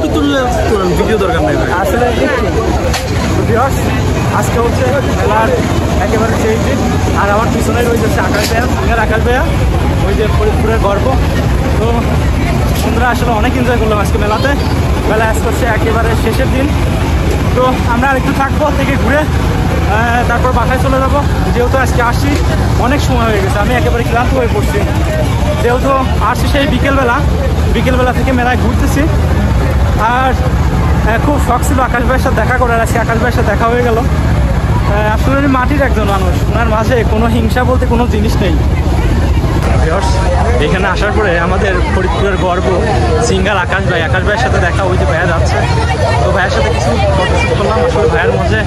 ছবি তুললে ভিডিও দরকার নেই আসলে আজকে হচ্ছে মেলার একেবারে সেই দিন। আর আমার পিছনে রয়েছে আকাশ ভাইয়া, সিঙ্গার আকাশ ভাইয়া, ওই যে ফরিদপুরের গর্ব। তো বন্ধুরা আসলে অনেক এনজয় করলাম আজকে মেলাতে। মেলা আজকে হচ্ছে একেবারে শেষের দিন। তো আমরা আর একটু থাকবো, থেকে ঘুরে তারপর বাসায় চলে যাবো। যেহেতু আজকে আসছি অনেক সময় হয়ে গেছে, আমি একেবারে ক্লান্ত হয়ে পড়ছি। যেহেতু আসছি সেই বিকেলবেলা থেকে মেলায় ঘুরতেছি। আর খুব শখ ছিল আকাশ ভাইয়ের সাথে দেখা করার, আজকে আকাশ ভাইয়ের সাথে দেখা হয়ে গেল। আসলে উনি মাটির একজন মানুষ, ওনার মাঝে কোনো হিংসা বলতে কোনো জিনিস নেই। এখানে আসার পরে আমাদের ফরিদপুরের গর্ব সিঙ্গার আকাশ ভাইয়ের সাথে দেখা, ওই যে ভাইয়া যাচ্ছে। তো ভাইয়ের সাথে কিছু ফটোশ্যুট করলাম। আসলে ভাইয়ের মধ্যে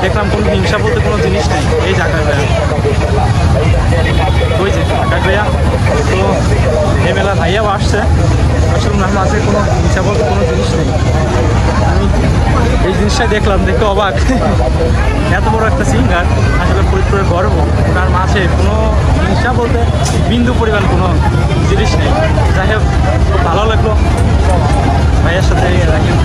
দেখলাম কোনো হিংসা বলতে কোনো জিনিস নেই। এই যে আকাশ ভাইয়া, ওই যে আকাশ ভাইয়া। তো এই মেলা ভাইয়াও আসছে। আসলে ওনার মাঝে কোনো হিংসা বলতে কোনো জিনিস নেই। আমি এই জিনিসটা দেখলাম, দেখতে অবাক। এত বড় একটা সিঙ্গার, আসলে ফরিদপুরের গর্ব, ওনার মাঝে কোনো হিংসা বলতে বিন্দু পরিমাণ কোনো জিনিস নেই। যাই হোক, খুব ভালো লাগলো ভাইয়ের সাথে। দেখেন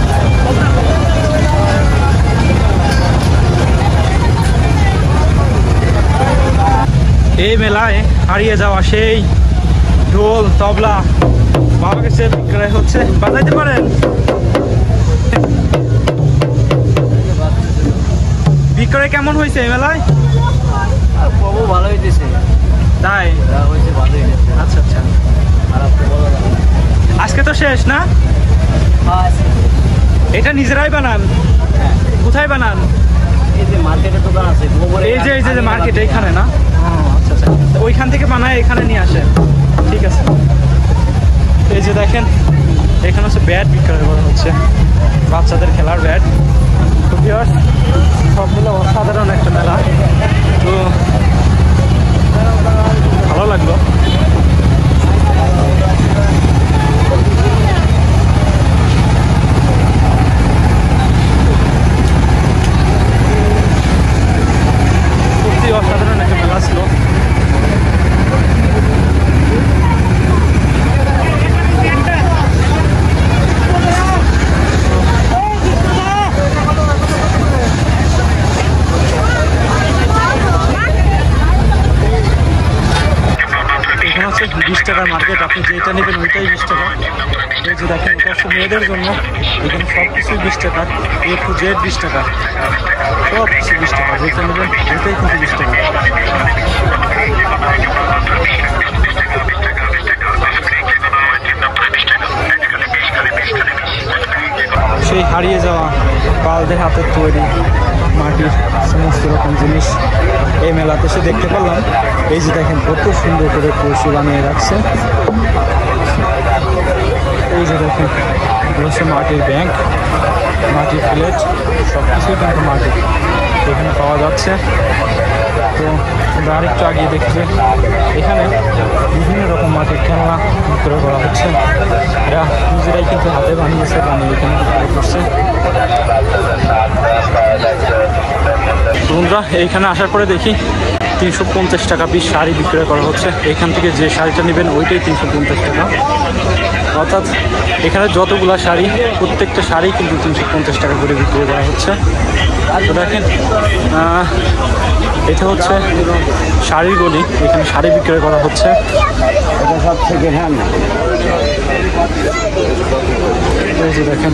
এই মেলায় হারিয়ে যাওয়া সেই ঢোল তবলা বাবা কাছে বিক্রয় হচ্ছে, বাজাইতে পারেন? বিক্রয় কেমন হয়েছে এই মেলায়? ভালো হইতেছে। তাই? আচ্ছা আচ্ছা। আজকে তো শেষ না? এটা নিজেরাই বানান? কোথায় বানান? এই যে মার্কেটের দোকান আছে, এই যে মার্কেট এইখানে না? আচ্ছা আচ্ছা, ওইখান থেকে বানায় এখানে নিয়ে আসে। ঠিক আছে। এই যে দেখেন, এখানে হচ্ছে ব্যাট বিক্রয় করা হচ্ছে, বাচ্চাদের খেলার ব্যাট। তো ভিউয়ার্স, সব মিলে অসাধারণ একটা মেলা। তো ভালো লাগলো। সত্যি অসাধারণ একটা মেলা ছিল। হচ্ছে 20 টাকার মার্কেট, আপনি যেটা নেবেন ওইটাই 20 টাকা। এই যে দেখেন, এটা হচ্ছে মেয়েদের জন্য, এখানে সব কিছুই 20 টাকা, A to Z 20 টাকা, সব কিছু 20 টাকা, যেটা নেবেন ওইটাই কিন্তু 20 টাকা। সেই হারিয়ে যাওয়া পালদের হাতের তৈরি মাটির সমস্ত রকম জিনিস এই মেলাতে এসে দেখতে পেলাম। এই যে দেখেন, কত সুন্দর করে কলসি বানিয়ে রাখছে। এই যে দেখেন, রয়েছে মাটির ব্যাংক, মাটির প্লেট, সব কিছুই কিন্তু মাটির এখানে পাওয়া যাচ্ছে। তো আমরা আরেকটু আগিয়ে দেখছি, এখানে বিভিন্ন রকম মাটির খেলনা বিক্রয় করা হচ্ছে। এরা নিজেরাই কিন্তু হাতে বানিয়ে এখানে বিক্রয় করছে। বন্ধুরা, এইখানে আসার পরে দেখি 350 টাকা পিস শাড়ি বিক্রয় করা হচ্ছে। এখান থেকে যে শাড়িটা নেবেন ওইটাই 350 টাকা। অর্থাৎ এখানে যতগুলো শাড়ি, প্রত্যেকটা শাড়ি কিন্তু 350 টাকা করে বিক্রয় করা হচ্ছে। তো দেখেন, এটা হচ্ছে শাড়ির গলি, এখানে শাড়ি বিক্রয় করা হচ্ছে। এটা সব থেকে হ্যাঁ, এই যে দেখেন,